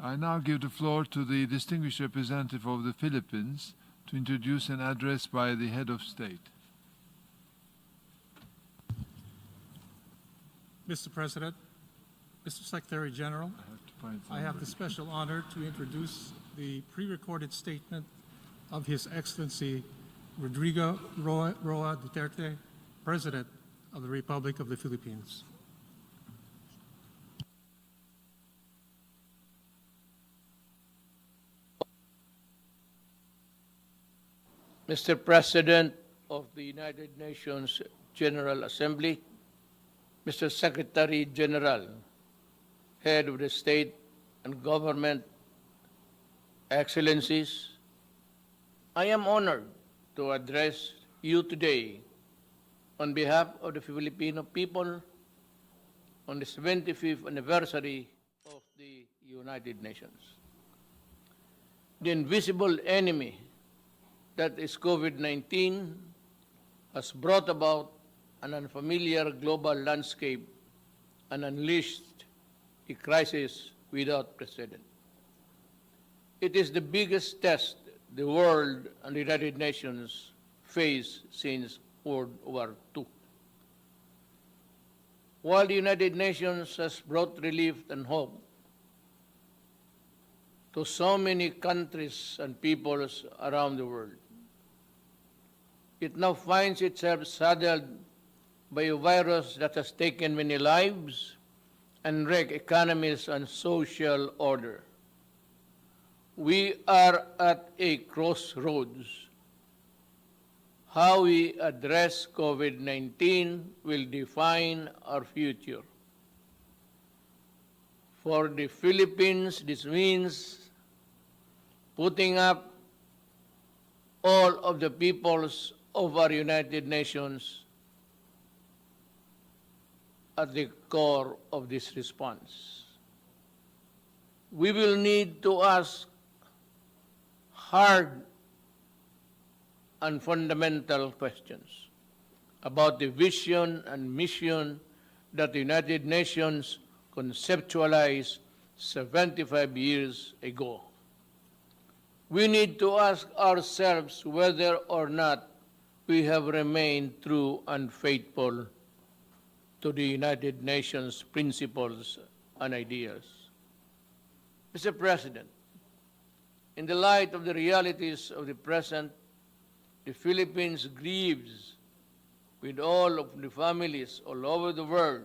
I now give the floor to the distinguished representative of the Philippines to introduce an address by the head of state. Mr. President, Mr. Secretary General, I have the special honor to introduce the pre-recorded statement of His Excellency Rodrigo Roa Duterte, President of the Republic of the Philippines. Mr. President of the United Nations General Assembly, Mr. Secretary General, Head of the State and Government, Excellencies, I am honored to address you today on behalf of the Filipino people on the 75th anniversary of the United Nations. The invisible enemy that is COVID-19 has brought about an unfamiliar global landscape and unleashed a crisis without precedent. It is the biggest test the world and the United Nations face since World War II. While the United Nations has brought relief and hope to so many countries and peoples around the world, it now finds itself saddled by a virus that has taken many lives and wrecked economies and social order. We are at a crossroads. How we address COVID-19 will define our future. For the Philippines, this means putting up all of the peoples of our United Nations at the core of this response. We will need to ask hard and fundamental questions about the vision and mission that the United Nations conceptualized 75 years ago. We need to ask ourselves whether or not we have remained true and faithful to the United Nations principles and ideas. Mr. President, in the light of the realities of the present, the Philippines grieves with all of the families all over the world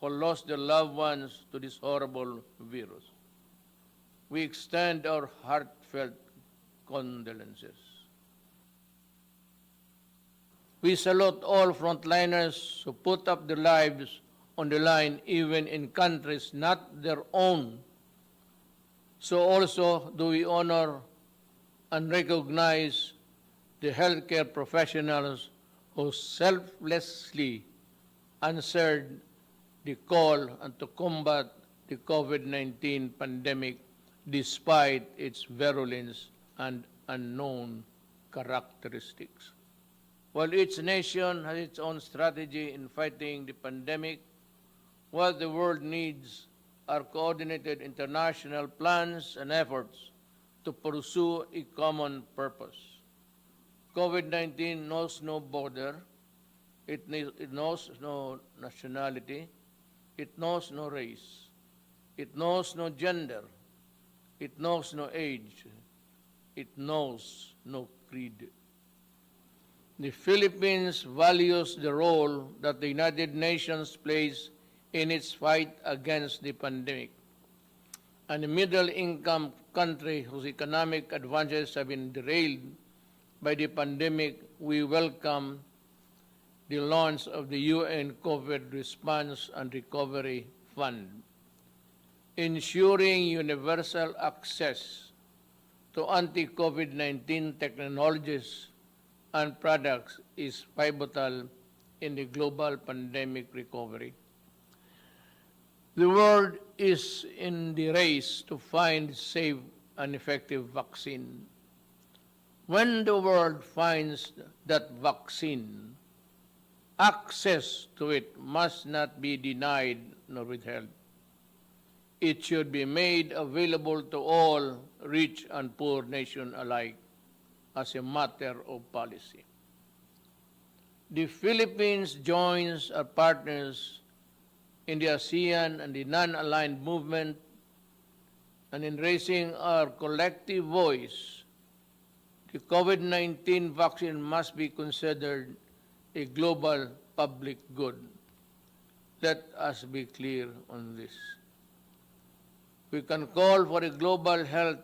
who lost their loved ones to this horrible virus. We extend our heartfelt condolences. We salute all frontliners who put up their lives on the line even in countries not their own. So also do we honor and recognize the healthcare professionals who selflessly answered the call and to combat the COVID-19 pandemic despite its virulence and unknown characteristics. While each nation has its own strategy in fighting the pandemic, what the world needs are coordinated international plans and efforts to pursue a common purpose. COVID-19 knows no border, it knows no nationality, it knows no race, it knows no gender, it knows no age, it knows no creed. The Philippines values the role that the United Nations plays in its fight against the pandemic. And a middle-income country whose economic advantages have been derailed by the pandemic, we welcome the launch of the UN COVID Response and Recovery Fund. Ensuring universal access to anti-COVID-19 technologies and products is pivotal in the global pandemic recovery. The world is in the race to find safe and effective vaccine. When the world finds that vaccine, access to it must not be denied nor withheld. it should be made available to all, rich and poor nation alike, as a matter of policy. The Philippines joins our partners in the ASEAN and the non-aligned movement, and in raising our collective voice, the COVID-19 vaccine must be considered a global public good. Let us be clear on this. We can call for a global health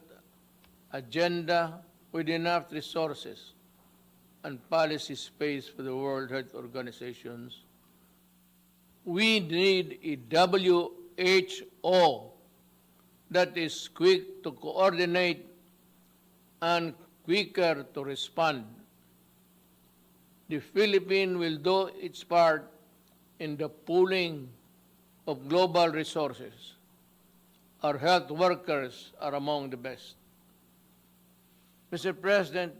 agenda with enough resources and policy space for the World Health Organizations. We need a WHO that is quick to coordinate and quicker to respond. The Philippines will do its part in the pooling of global resources. Our health workers are among the best. Mr. President,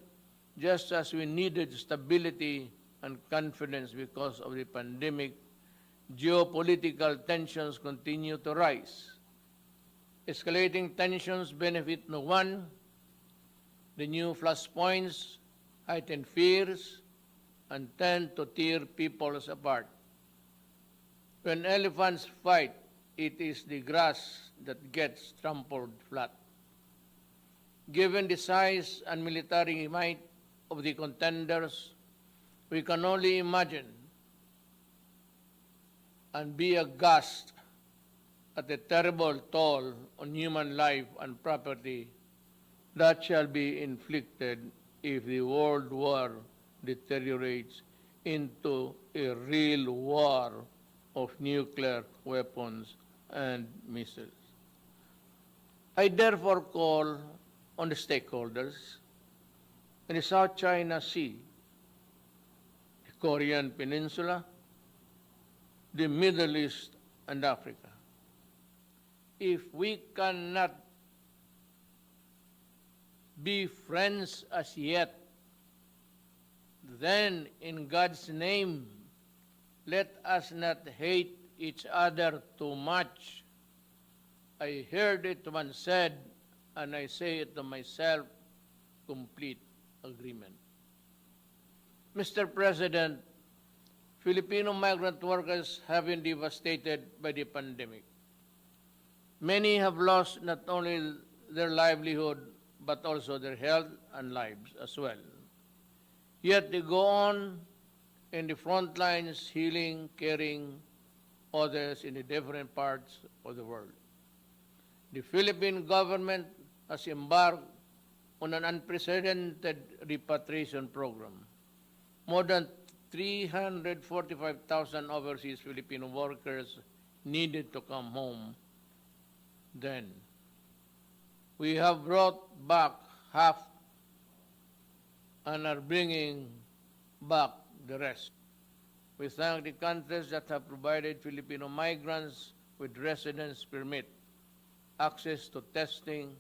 just as we needed stability and confidence because of the pandemic, geopolitical tensions continue to rise. Escalating tensions benefit no one. The new flashpoints heighten fears and tend to tear peoples apart. When elephants fight, it is the grass that gets trampled flat. Given the size and military might of the contenders, we can only imagine and be aghast at the terrible toll on human life and property that shall be inflicted if the world war deteriorates into a real war of nuclear weapons and missiles. I therefore call on the stakeholders in the South China Sea, the Korean Peninsula, the Middle East, and Africa. If we cannot be friends as yet, then in God's name, let us not hate each other too much. I heard it once said, and I say it to myself, complete agreement. Mr. President, Filipino migrant workers have been devastated by the pandemic. Many have lost not only their livelihood, but also their health and lives as well. Yet they go on in the front lines, healing, caring others in the different parts of the world. The Philippine government has embarked on an unprecedented repatriation program. More than 345,000 overseas Filipino workers needed to come home then. We have brought back half and are bringing back the rest. We thank the countries that have provided Filipino migrants with residence permit, access to testing,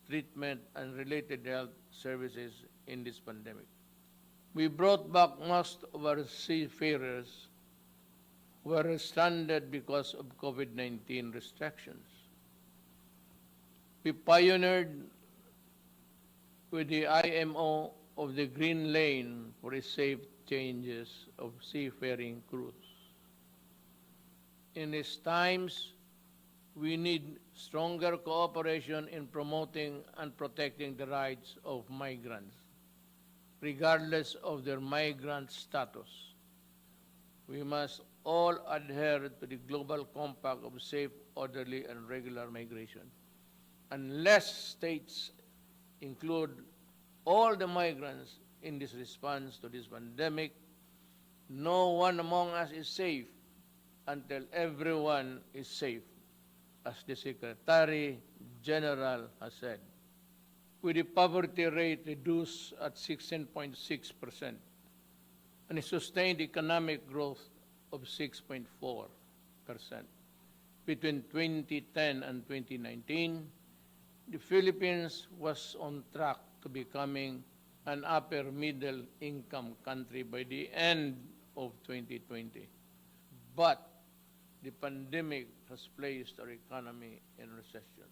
treatment, and related health services in this pandemic. We brought back most of our seafarers who were stranded because of COVID-19 restrictions. We pioneered with the IMO of the Green Lane for the safe changes of seafaring crews. In these times, we need stronger cooperation in promoting and protecting the rights of migrants, regardless of their migrant status. We must all adhere to the Global Compact of safe, orderly, and regular migration. Unless states include all the migrants in this response to this pandemic, no one among us is safe until everyone is safe, as the Secretary General has said. With the poverty rate reduced at 16.6% and a sustained economic growth of 6.4%. Between 2010 and 2019, the Philippines was on track to becoming an upper middle income country by the end of 2020. But the pandemic has placed our economy in recession.